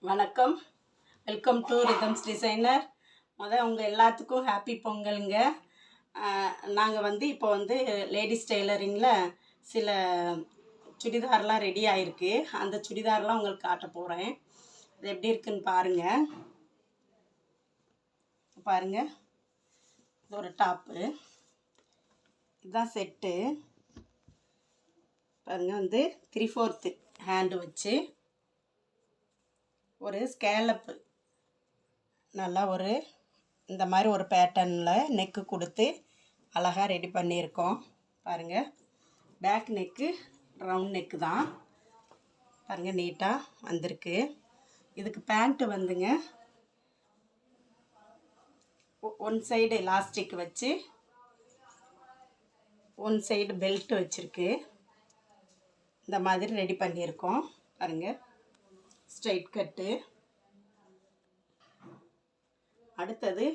வணக்கம். Welcome to rhythms designer. உங்கள் எல்லாத்துக்கும் ஹாப்பி பொங்கலுங்க. நாங்கள் இப்போ லேடிஸ் டெய்லரிங்கில் சில சுடிதார்லாம் ரெடி ஆகிருக்கு. அந்த சுடிதார்லாம் உங்களுக்கு காட்ட போகிறேன். அது எப்படி இருக்குன்னு பாருங்கள். இது ஒரு டாப்பு, இதுதான் செட்டு. பாருங்கள், 3/4 ஹேண்டு வச்சு ஒரு ஸ்கேலப்பு நல்லா இந்த மாதிரி ஒரு பேட்டர்னில் நெக்கு கொடுத்து அழகாக ரெடி பண்ணியிருக்கோம். பாருங்கள், பேக் நெக்கு ரவுண்ட் நெக்கு தான். பாருங்கள், நீட்டாக வந்திருக்கு. இதுக்கு பேண்ட்டு ஒன் சைடு எலாஸ்டிக் வச்சு ஒன் சைடு பெல்ட் வச்சுருக்கு. இந்த மாதிரி ரெடி பண்ணியிருக்கோம். பாருங்கள், ஸ்ட்ரைட் கட்டு. அடுத்தது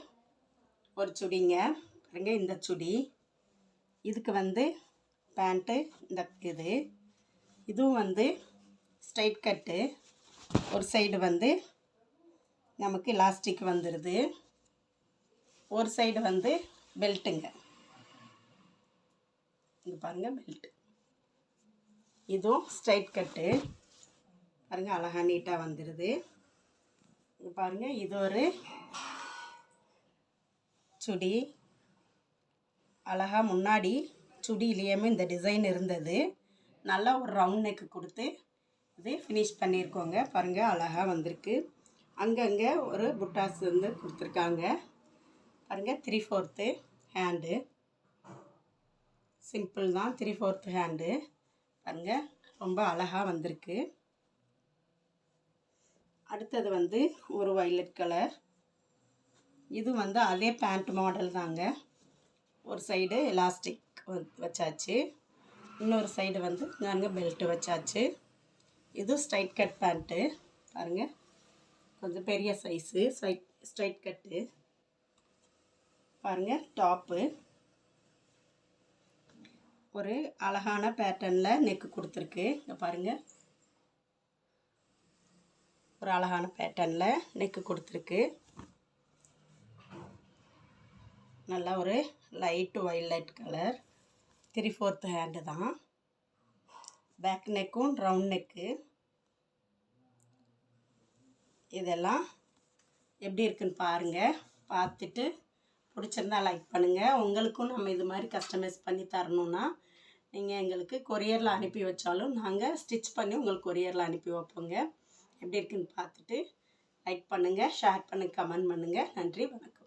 ஒரு சுடிங்க. பாருங்கள், இந்த சுடி. இதுக்கு பேண்ட்டு இதுவும் ஸ்ட்ரைட் கட்டு. ஒரு சைடு நமக்கு எலாஸ்டிக் வந்துடுது, ஒரு சைடு பெல்ட்டுங்க. இது பாருங்கள், பெல்ட்டு. இதுவும் ஸ்ட்ரைட் கட்டு. பாருங்கள், அழகாக நீட்டாக வந்துடுது. இது பாருங்கள், இது ஒரு சுடி. அழகாக முன்னாடி சுடியிலேயுமே இந்த டிசைன் இருந்தது. நல்லா ஒரு ரவுண்ட் நெக்கு கொடுத்து இது ஃபினிஷ் பண்ணியிருக்கோங்க. பாருங்கள், அழகாக வந்திருக்கு. அங்கங்கே ஒரு புட்டாஸ் கொடுத்துருக்காங்க. பாருங்கள், 3/4 ஹேண்டு. சிம்பிள் தான், 3/4 ஹேண்டு. பாருங்கள், ரொம்ப அழகாக வந்திருக்கு. அடுத்தது ஒரு வயலட் கலர். இது அதே பேண்ட் மாடல் தாங்க. ஒரு சைடு எலாஸ்டிக் வச்சாச்சு, இன்னொரு சைடு நாங்கள் பெல்ட்டு வச்சாச்சு. இது ஸ்ட்ரைட் கட் பேண்ட்டு. பாருங்கள், கொஞ்சம் பெரிய சைஸு ஸ்ட்ரைட் கட்டு. பாருங்கள், டாப்பு ஒரு அழகான பேட்டர்னில் நெக்கு கொடுத்துருக்கு. இங்கே பாருங்கள், ஒரு அழகான பேட்டர்னில் நெக்கு கொடுத்துருக்கு. நல்லா ஒரு லைட்டு வயலட் கலர். 3/4 ஹேண்டு தான். பேக் நெக்கும் ரவுண்ட் நெக்கு. இதெல்லாம் எப்படி இருக்குன்னு பாருங்கள். பார்த்துட்டு பிடிச்சிருந்தா லைக் பண்ணுங்கள். உங்களுக்கும் நம்ம இது மாதிரி கஸ்டமைஸ் பண்ணி தரணுன்னா நீங்கள் எங்களுக்கு கொரியரில் அனுப்பி வச்சாலும் நாங்கள் ஸ்டிச் பண்ணி உங்களுக்கு கொரியரில் அனுப்பி வைப்போங்க. எப்படி இருக்குன்னு பார்த்துட்டு லைக் பண்ணுங்கள், ஷேர் பண்ணுங்கள், கமெண்ட் பண்ணுங்கள். நன்றி, வணக்கம்.